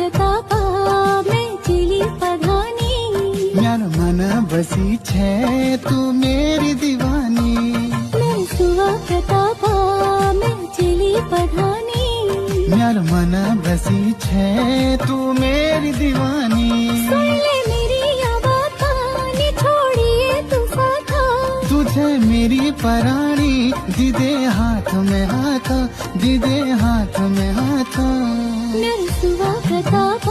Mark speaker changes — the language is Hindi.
Speaker 1: प्रताप मैं चिली पधानी
Speaker 2: म्यार मन बसी छे तू मेरी दीवानी
Speaker 1: नरसुआ प्रताप मैं चिली पधानी
Speaker 2: म्यार मन बसी छे तू मेरी दीवानी
Speaker 1: सुन ले मेरी बात छोड़िए तू साथा
Speaker 2: तुझे मेरी परानी दीदे हाथ में हाथ दीदे हाथ में हाथ
Speaker 1: नरसुआ प्रताप